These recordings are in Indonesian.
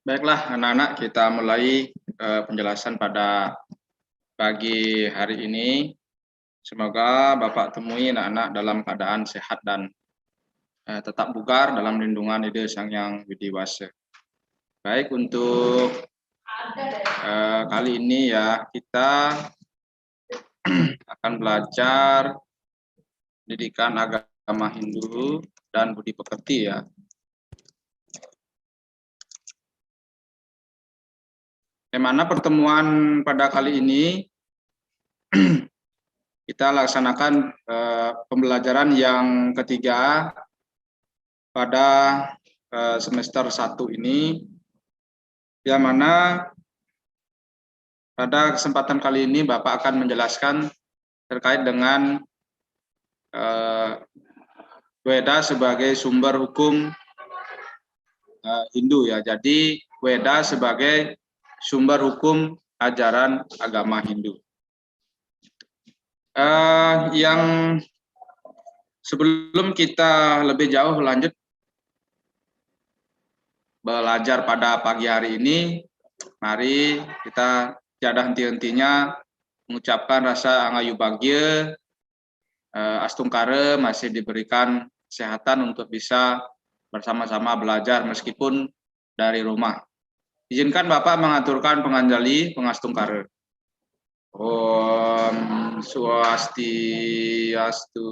Baiklah anak-anak, kita mulai penjelasan pada pagi hari ini. Semoga Bapak temui anak-anak dalam keadaan sehat dan tetap bugar dalam lindungan Ide Sang Yang Widi Wasa. Baik, untuk kali ini ya kita akan belajar pendidikan agama Hindu dan budi pekerti ya. Yang mana pertemuan pada kali ini kita laksanakan pembelajaran yang ketiga pada semester 1 ini, yang mana pada kesempatan kali ini Bapak akan menjelaskan terkait dengan Weda sebagai sumber hukum Hindu ya. Jadi Weda sebagai sumber hukum ajaran agama Hindu. Yang sebelum kita lebih jauh lanjut belajar pada pagi hari ini, mari kita tiada henti-hentinya mengucapkan rasa angayu bagya, astungkara masih diberikan kesehatan untuk bisa bersama-sama belajar meskipun dari rumah. Izinkan Bapak mengaturkan penganjali pengastungkara. Om Swastiastu.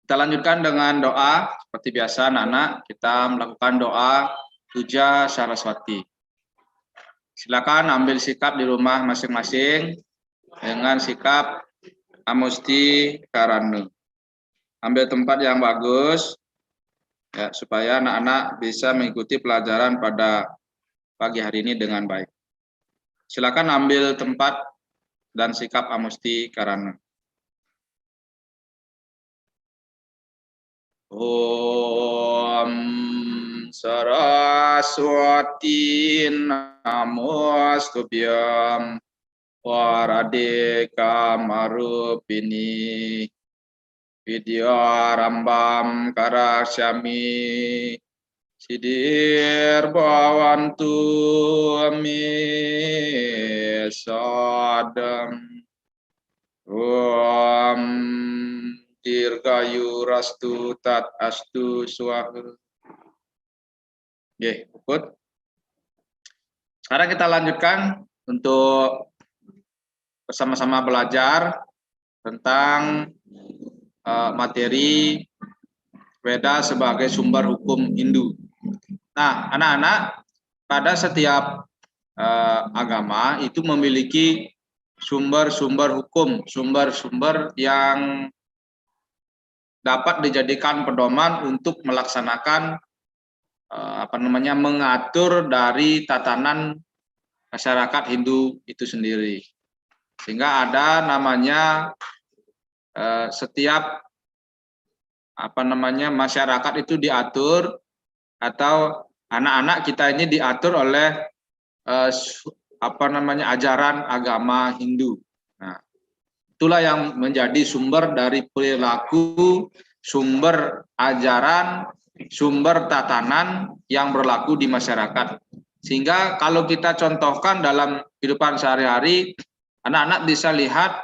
Kita lanjutkan dengan doa. Seperti biasa anak-anak, kita melakukan doa Puja Saraswati. Silakan ambil sikap di rumah masing-masing dengan sikap Amusti Karanu. Ambil tempat yang bagus ya, supaya anak-anak bisa mengikuti pelajaran pada pagi hari ini dengan baik. Silakan ambil tempat dan sikap Amusti Karanu. Om Saraswati Namostubhyam Waradeka Marupini Vidyarambam Karasyami Sidir Bhavantu Amisadam Om Dirgayu Rastu Tat Astu Swaha. Oke, ikut. Sekarang kita lanjutkan untuk bersama-sama belajar tentang materi Weda sebagai sumber hukum Hindu. Nah, anak-anak, pada setiap agama itu memiliki sumber-sumber hukum, sumber-sumber yang dapat dijadikan pedoman untuk melaksanakan mengatur dari tatanan masyarakat Hindu itu sendiri. Sehingga ada namanya setiap masyarakat itu diatur, atau anak-anak kita ini diatur oleh ajaran agama Hindu. Nah, itulah yang menjadi sumber dari perilaku, sumber ajaran, sumber tatanan yang berlaku di masyarakat. Sehingga kalau kita contohkan dalam kehidupan sehari-hari, anak-anak bisa lihat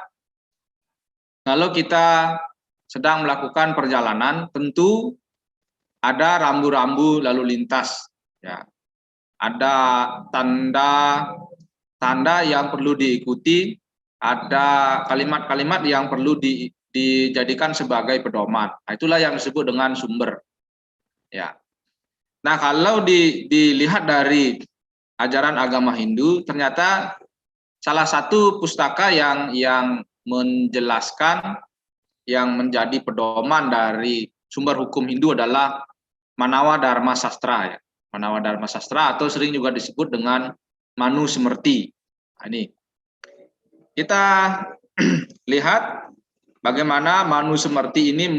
kalau kita sedang melakukan perjalanan, tentu ada rambu-rambu lalu lintas, ya. Ada tanda yang perlu diikuti, ada kalimat-kalimat yang perlu dijadikan sebagai pedoman. Nah, itulah yang disebut dengan sumber. Ya. Nah, kalau dilihat dari ajaran agama Hindu, ternyata salah satu pustaka yang menjelaskan, yang menjadi pedoman dari sumber hukum Hindu adalah Manawa Dharma Sastra, ya. Manawa Dharma Sastra atau sering juga disebut dengan Manu Smriti. Nah, ini kita lihat bagaimana Manu Smriti ini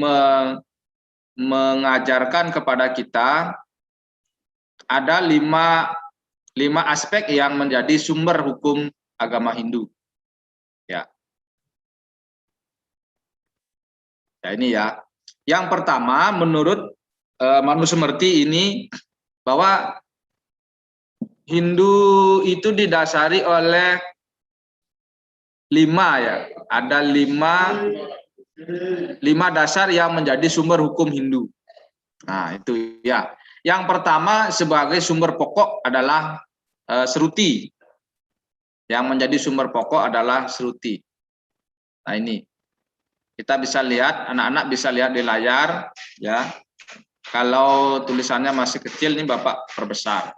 mengajarkan kepada kita ada lima aspek yang menjadi sumber hukum agama Hindu. Ya. Ya, ini ya. Yang pertama, menurut Manus Semerti ini bahwa Hindu itu didasari oleh 5 ya, ada 5 dasar yang menjadi sumber hukum Hindu. Nah itu ya. Yang pertama sebagai sumber pokok adalah Sruti. Yang menjadi sumber pokok adalah Sruti. Nah ini kita bisa lihat, anak-anak bisa lihat di layar ya. Kalau tulisannya masih kecil nih Bapak perbesar.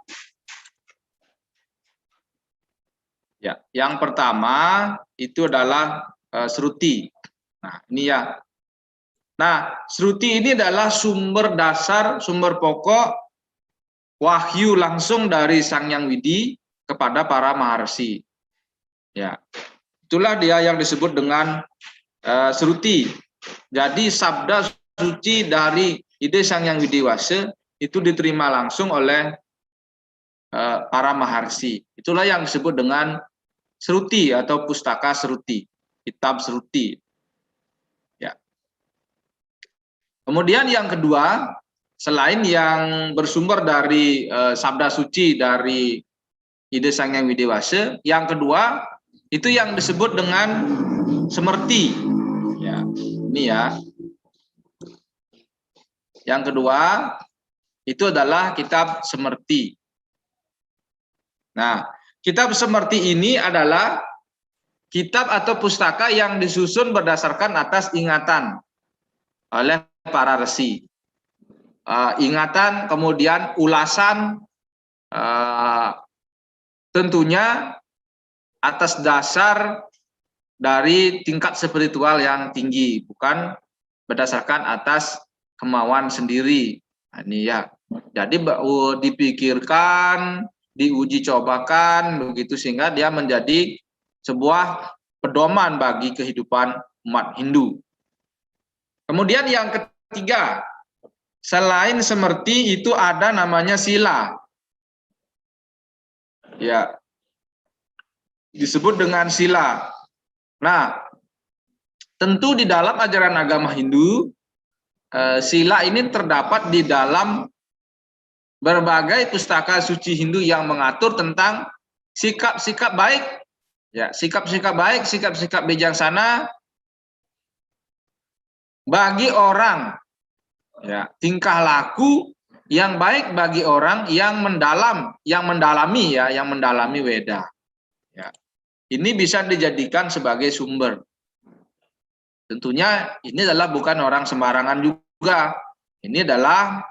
Ya, yang pertama itu adalah Sruti. Nah, ini ya. Nah, Sruti ini adalah sumber dasar, sumber pokok wahyu langsung dari Sang Hyang Widi kepada para maharsi. Ya. Itulah dia yang disebut dengan Sruti. Jadi sabda suci dari ide Sang Hyang Widiwasa itu diterima langsung oleh para maharsi. Itulah yang disebut dengan Sruti atau pustaka Sruti, kitab Sruti. Ya. Kemudian yang kedua, selain yang bersumber dari sabda suci dari ide Sang Hyang Widiwasa, yang kedua itu yang disebut dengan Semerti. Ya, ini ya. Yang kedua itu adalah kitab Semerti. Nah, kitab Semerti ini adalah kitab atau pustaka yang disusun berdasarkan atas ingatan oleh para resi. Ingatan, kemudian ulasan, tentunya atas dasar dari tingkat spiritual yang tinggi, bukan berdasarkan atas kemauan sendiri. Nah, ini ya. Jadi dipikirkan, diuji cobakan begitu sehingga dia menjadi sebuah pedoman bagi kehidupan umat Hindu. Kemudian yang ketiga, selain Semerti itu ada namanya Sila. Ya. Disebut dengan Sila. Nah, tentu di dalam ajaran agama Hindu Sila ini terdapat di dalam berbagai pustaka suci Hindu yang mengatur tentang sikap-sikap baik, ya, sikap-sikap baik, sikap-sikap bijaksana bagi orang, ya, tingkah laku yang baik bagi orang yang mendalami Weda. Ya. Ini bisa dijadikan sebagai sumber. Tentunya ini adalah bukan orang sembarangan juga. Ini adalah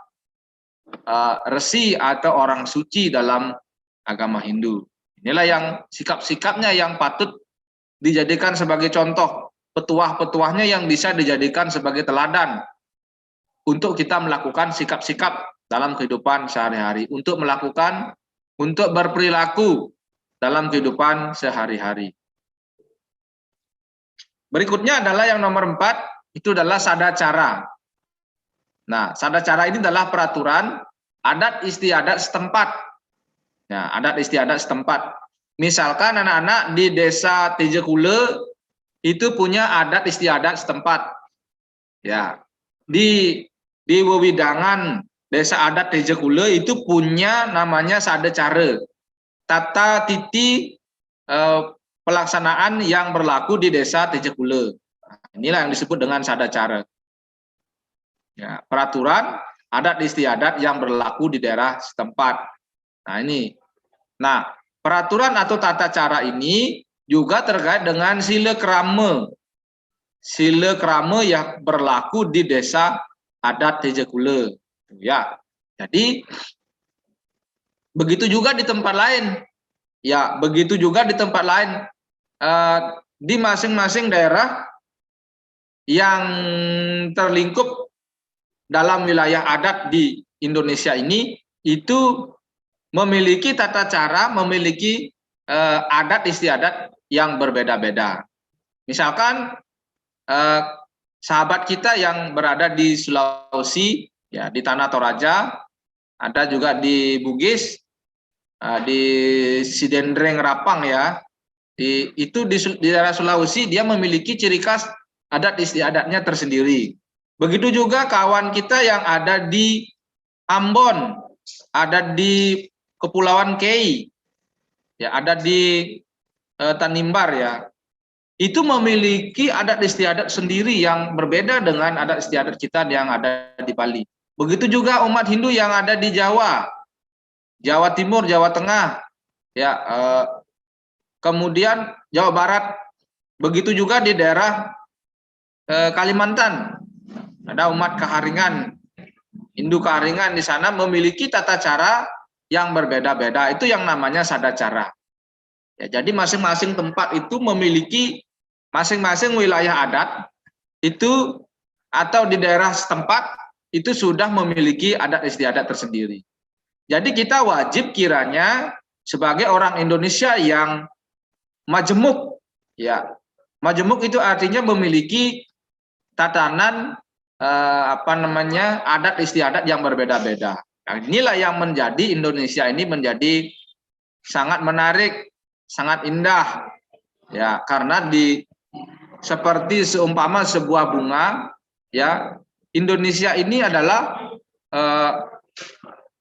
resi atau orang suci dalam agama Hindu. Inilah yang sikap-sikapnya yang patut dijadikan sebagai contoh, petuah-petuahnya yang bisa dijadikan sebagai teladan untuk kita melakukan sikap-sikap dalam kehidupan sehari-hari, untuk berperilaku dalam kehidupan sehari-hari. Berikutnya adalah yang nomor 4, itu adalah sadacara. Nah, sadacara ini adalah peraturan adat istiadat setempat. Ya, adat istiadat setempat. Misalkan anak-anak di desa Tejekule itu punya adat istiadat setempat. Ya, di Wewidangan desa adat Tejekule itu punya namanya sadacara. Tata titi pelaksanaan yang berlaku di desa Tejekule. Inilah yang disebut dengan sadacara. Ya, peraturan adat istiadat yang berlaku di daerah setempat. Nah ini. Nah, peraturan atau tata cara ini juga terkait dengan sila krama. Sila krama yang berlaku di desa adat Tejekule. Ya. Jadi begitu juga di tempat lain. Ya, begitu juga di tempat lain. Di masing-masing daerah yang terlingkup dalam wilayah adat di Indonesia ini itu memiliki tata cara, memiliki adat istiadat yang berbeda-beda. Misalkan sahabat kita yang berada di Sulawesi, ya di Tanah Toraja, ada juga di Bugis, di Sidendreng Rapang ya, di daerah Sulawesi dia memiliki ciri khas adat istiadatnya tersendiri. Begitu juga kawan kita yang ada di Ambon, ada di Kepulauan Kei, ya, ada di Tanimbar ya. Itu memiliki adat istiadat sendiri yang berbeda dengan adat istiadat kita yang ada di Bali. Begitu juga umat Hindu yang ada di Jawa, Jawa Timur, Jawa Tengah, ya, kemudian Jawa Barat. Begitu juga di daerah Kalimantan, ada umat Kaharingan, Hindu Kaharingan di sana memiliki tata cara yang berbeda-beda. Itu yang namanya sadacara. Ya, jadi masing-masing tempat itu memiliki masing-masing wilayah adat itu atau di daerah setempat itu sudah memiliki adat istiadat tersendiri. Jadi kita wajib kiranya sebagai orang Indonesia yang majemuk, ya, majemuk itu artinya memiliki tatanan adat istiadat yang berbeda-beda. Nah, inilah yang menjadi Indonesia ini menjadi sangat menarik, sangat indah, ya, karena seperti seumpama sebuah bunga, ya, Indonesia ini adalah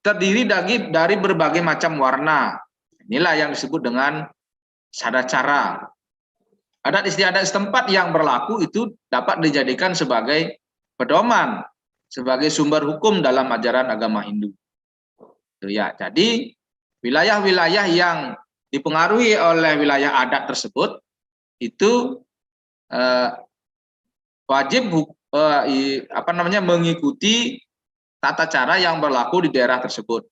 terdiri dari berbagai macam warna. Inilah yang disebut dengan sadacara. Adat istiadat setempat yang berlaku itu dapat dijadikan sebagai pedoman, sebagai sumber hukum dalam ajaran agama Hindu. Ya, jadi wilayah-wilayah yang dipengaruhi oleh wilayah adat tersebut itu wajib mengikuti tata cara yang berlaku di daerah tersebut.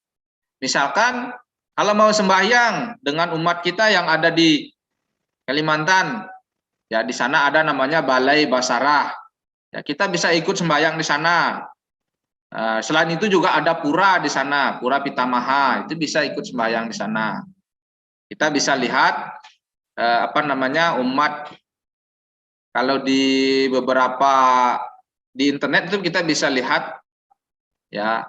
Misalkan kalau mau sembahyang dengan umat kita yang ada di Kalimantan, ya, di sana ada namanya Balai Basarah. Ya, kita bisa ikut sembahyang di sana. Selain itu juga ada pura di sana, Pura Pitamaha, itu bisa ikut sembahyang di sana. Kita bisa lihat umat. Kalau di beberapa di internet itu kita bisa lihat, ya,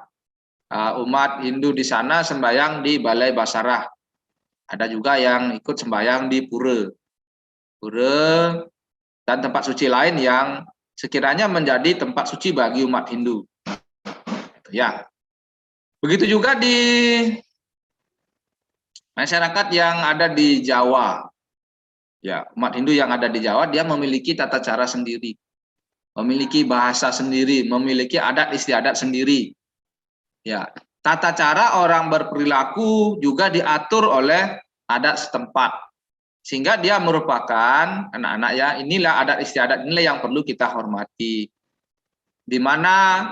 umat Hindu di sana sembahyang di Balai Basarah. Ada juga yang ikut sembahyang di pura dan tempat suci lain yang sekiranya menjadi tempat suci bagi umat Hindu. Ya, begitu juga di masyarakat yang ada di Jawa. Ya, umat Hindu yang ada di Jawa dia memiliki tata cara sendiri, memiliki bahasa sendiri, memiliki adat istiadat sendiri. Ya, tata cara orang berperilaku juga diatur oleh adat setempat, sehingga dia merupakan anak-anak, ya, inilah adat istiadat inilah yang perlu kita hormati. Di mana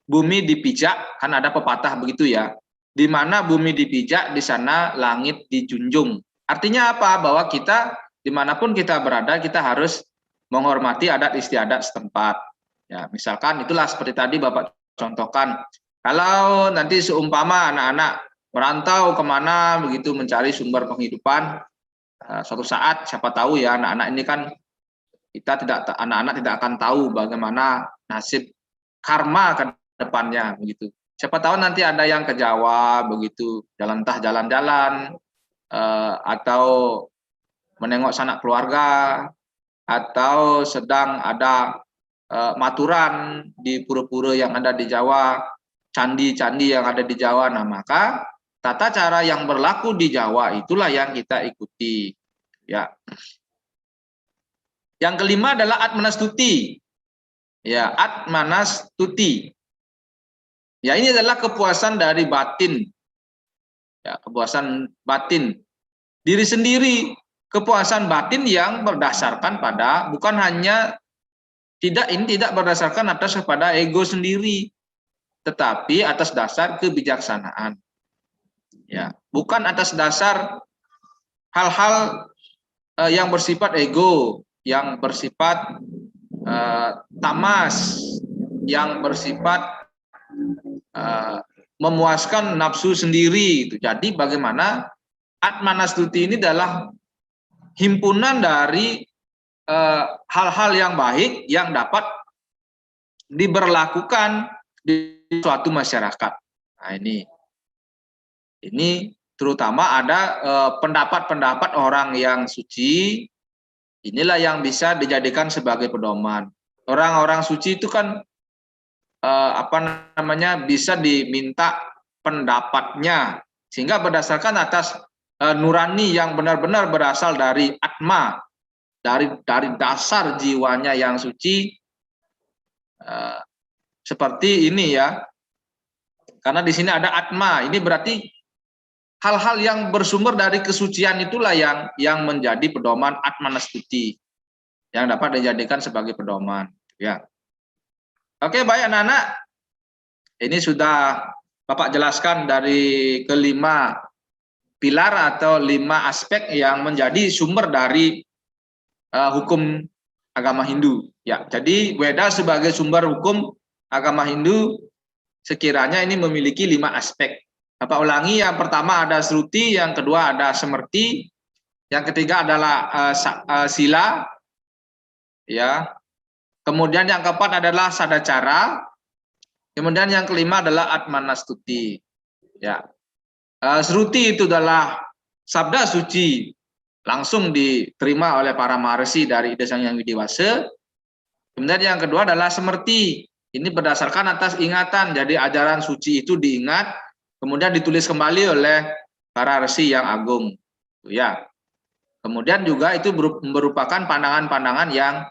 bumi dipijak, kan ada pepatah begitu ya. Di mana bumi dipijak, di sana langit dijunjung. Artinya apa? Bahwa kita dimanapun kita berada, kita harus menghormati adat istiadat setempat. Ya, misalkan itulah seperti tadi Bapak contohkan. Kalau nanti seumpama anak-anak merantau kemana begitu mencari sumber penghidupan, suatu saat siapa tahu ya anak-anak ini kan anak-anak tidak akan tahu bagaimana nasib karma ke depannya begitu. Siapa tahu nanti ada yang ke Jawa begitu, jalan-jalan atau menengok sanak keluarga, atau sedang ada maturan di pura-pura yang ada di Jawa, candi-candi yang ada di Jawa. Nah, maka tata cara yang berlaku di Jawa itulah yang kita ikuti. Ya. Yang kelima adalah Atmanastuti. Ya, Atmanastuti. Ya, ini adalah kepuasan dari batin. Ya, kepuasan batin diri sendiri, kepuasan batin yang berdasarkan pada bukan hanya tidak berdasarkan atas kepada ego sendiri, tetapi atas dasar kebijaksanaan. Ya, bukan atas dasar hal-hal yang bersifat ego, yang bersifat tamas, yang bersifat memuaskan nafsu sendiri. Jadi bagaimana Atmanastuti ini adalah himpunan dari hal-hal yang baik yang dapat diberlakukan di suatu masyarakat. Nah, ini terutama ada pendapat-pendapat orang yang suci, inilah yang bisa dijadikan sebagai pedoman. Orang-orang suci itu kan apa namanya, bisa diminta pendapatnya, sehingga berdasarkan atas nurani yang benar-benar berasal dari atma, dari dasar jiwanya yang suci, seperti ini ya. Karena di sini ada atma, ini berarti hal-hal yang bersumber dari kesucian itulah yang menjadi pedoman atmanastuti, yang dapat dijadikan sebagai pedoman, ya. Oke, baik anak-anak, ini sudah Bapak jelaskan dari kelima pilar atau 5 aspek yang menjadi sumber dari hukum agama Hindu. Ya, jadi Weda sebagai sumber hukum agama Hindu sekiranya ini memiliki 5 aspek. Bapak ulangi, yang pertama ada Sruti, yang kedua ada Semerti, yang ketiga adalah Sila, ya. Kemudian yang keempat adalah Sadacara, kemudian yang kelima adalah Atmanastuti. Ya. Sruti itu adalah sabda suci, langsung diterima oleh para maharsi dari Ida Sang Hyang Widiwasa. Kemudian yang kedua adalah Semerti, ini berdasarkan atas ingatan, jadi ajaran suci itu diingat, kemudian ditulis kembali oleh para resi yang agung, ya. Kemudian juga itu merupakan pandangan-pandangan yang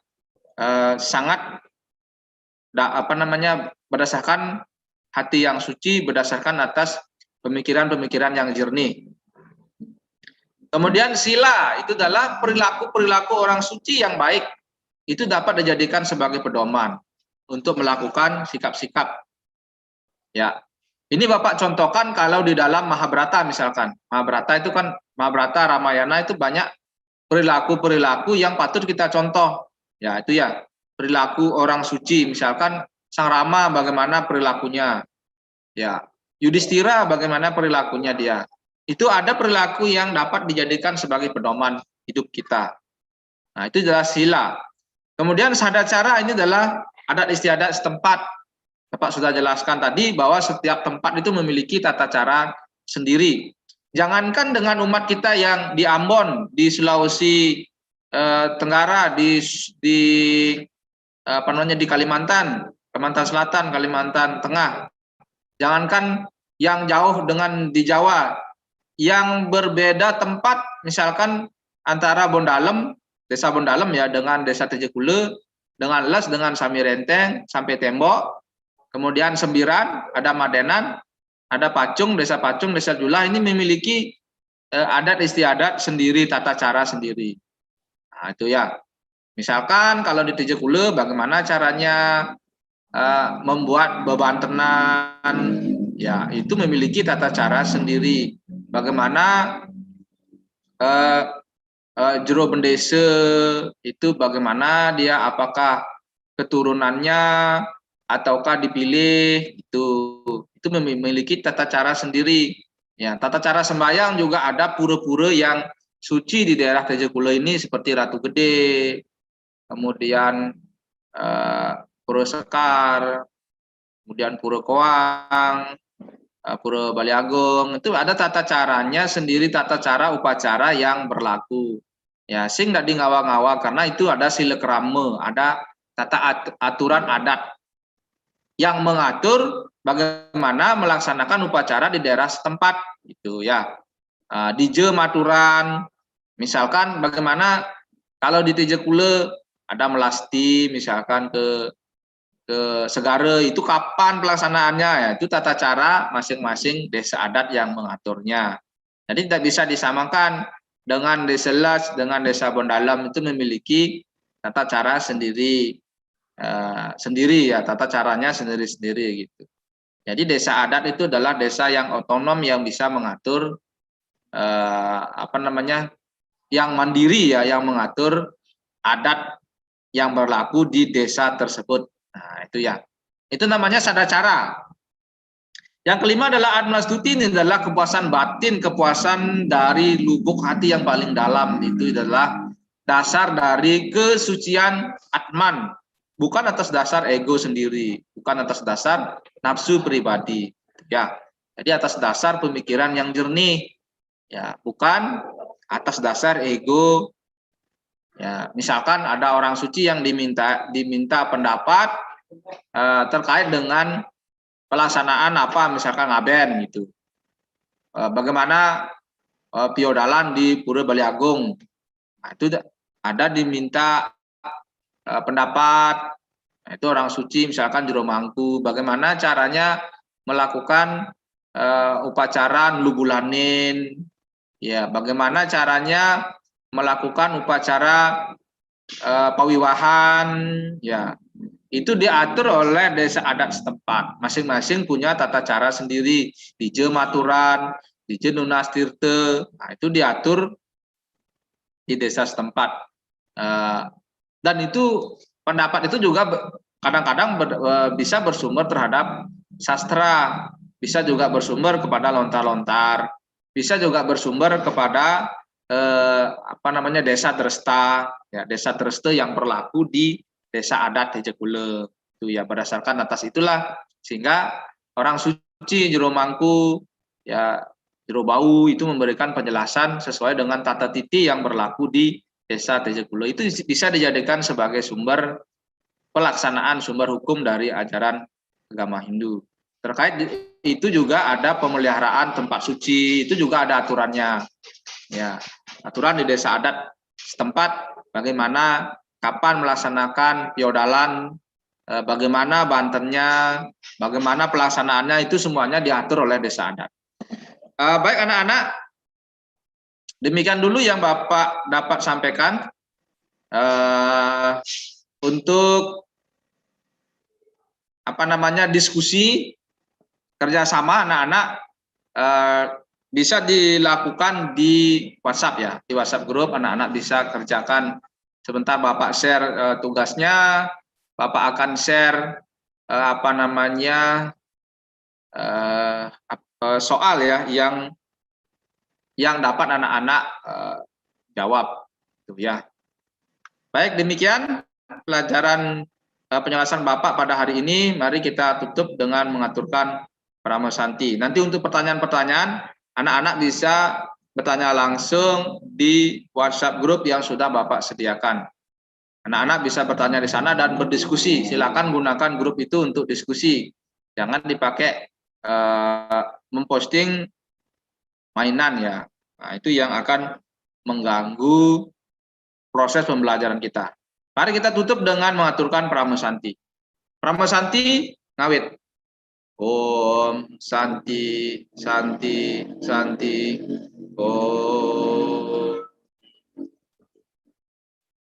sangat berdasarkan hati yang suci, berdasarkan atas pemikiran-pemikiran yang jernih. Kemudian sila itu adalah perilaku-perilaku orang suci yang baik, itu dapat dijadikan sebagai pedoman untuk melakukan sikap-sikap. Ya, ini Bapak contohkan kalau di dalam Mahabharata misalkan. Mahabharata itu kan, Mahabharata, Ramayana itu banyak perilaku-perilaku yang patut kita contoh. Ya, itu ya, perilaku orang suci, misalkan Sang Rama bagaimana perilakunya. Ya, Yudhistira bagaimana perilakunya dia. Itu ada perilaku yang dapat dijadikan sebagai pedoman hidup kita. Nah, itu adalah sila. Kemudian sadacara ini adalah adat istiadat setempat. Bapak sudah jelaskan tadi bahwa setiap tempat itu memiliki tata cara sendiri. Jangankan dengan umat kita yang di Ambon, di Sulawesi Tenggara, di Kalimantan Selatan, Kalimantan Tengah. Jangankan yang jauh dengan di Jawa, yang berbeda tempat, misalkan antara Bondalem, desa Bondalem ya, dengan desa Tejekule, dengan Les, dengan Samirenteng, sampai Tembok, kemudian Sembiran, ada Madenan, ada Pacung, desa Julah, ini memiliki adat istiadat sendiri, tata cara sendiri. Nah, itu ya. Misalkan kalau di Tejekule, bagaimana caranya membuat beban tenan, ya itu memiliki tata cara sendiri. Bagaimana jero bendese itu bagaimana dia, apakah keturunannya ataukah dipilih, itu memiliki tata cara sendiri. Ya, tata cara sembahyang juga ada pura-pura yang suci di daerah Tejekule ini seperti Ratu Gede, kemudian Pura Sekar, kemudian Pura Koang, Pura Bali Agung, itu ada tata caranya sendiri, tata cara upacara yang berlaku. Ya, sing tidak di ngawa-ngawa, karena itu ada silakrama, ada tata aturan adat yang mengatur bagaimana melaksanakan upacara di daerah setempat, gitu ya. Di Maturan, misalkan bagaimana kalau di Tejekule ada melasti, misalkan ke Segara, itu kapan pelaksanaannya, ya itu tata cara masing-masing desa adat yang mengaturnya. Jadi tidak bisa disamakan dengan desa Les, dengan desa Bondalem, itu memiliki tata cara sendiri, ya, tata caranya sendiri-sendiri gitu. Jadi desa adat itu adalah desa yang otonom, yang bisa mengatur yang mandiri ya, yang mengatur adat yang berlaku di desa tersebut. Nah, itu ya. Itu namanya sadacara. Yang kelima adalah Atmanastuti, ini adalah kepuasan batin, kepuasan dari lubuk hati yang paling dalam. Itu adalah dasar dari kesucian Atman, bukan atas dasar ego sendiri, bukan atas dasar nafsu pribadi. Ya. Jadi atas dasar pemikiran yang jernih. Ya, bukan atas dasar ego. Ya, misalkan ada orang suci yang diminta pendapat, terkait dengan pelaksanaan apa misalkan ngaben gitu. Bagaimana piodalan di Pura Bali Agung. Nah, itu ada diminta pendapat. Nah, itu orang suci misalkan Jero Mangku, bagaimana caranya melakukan upacara Lubulanin, ya bagaimana caranya melakukan upacara pawiwahan, ya itu diatur oleh desa adat setempat. Masing-masing punya tata cara sendiri. Dije Maturan, Dije Nunas Tirte, nah, itu diatur di desa setempat. Dan itu pendapat itu juga kadang-kadang bisa bersumber terhadap sastra, bisa juga bersumber kepada lontar-lontar, bisa juga bersumber kepada desa Dresta, ya desa Dresta yang berlaku di desa adat Hejekule. Itu ya berdasarkan atas itulah sehingga orang suci Jero Mangku, ya Jero Bau itu memberikan penjelasan sesuai dengan tata titi yang berlaku di desa Tejekulo. Itu bisa dijadikan sebagai sumber pelaksanaan, sumber hukum dari ajaran agama Hindu. Terkait itu juga ada pemeliharaan tempat suci, itu juga ada aturannya. Ya, aturan di desa adat setempat bagaimana kapan melaksanakan piodalan, bagaimana bantennya, bagaimana pelaksanaannya, itu semuanya diatur oleh desa adat. Baik anak-anak, demikian dulu yang Bapak dapat sampaikan untuk diskusi kerjasama anak-anak bisa dilakukan di WhatsApp ya, di WhatsApp grup anak-anak bisa kerjakan. Sebentar Bapak share tugasnya, Bapak akan share soal ya yang dapat anak-anak jawab, gitu ya. Baik, demikian pelajaran penjelasan Bapak pada hari ini. Mari kita tutup dengan mengaturkan Pramasanti. Nanti untuk pertanyaan-pertanyaan, anak-anak bisa bertanya langsung di WhatsApp grup yang sudah Bapak sediakan. Anak-anak bisa bertanya di sana dan berdiskusi. Silakan gunakan grup itu untuk diskusi. Jangan dipakai memposting mainan ya. Nah, itu yang akan mengganggu proses pembelajaran kita. Mari kita tutup dengan mengaturkan Pramasanti. Pramasanti ngawit. Om Santi Santi Santi Om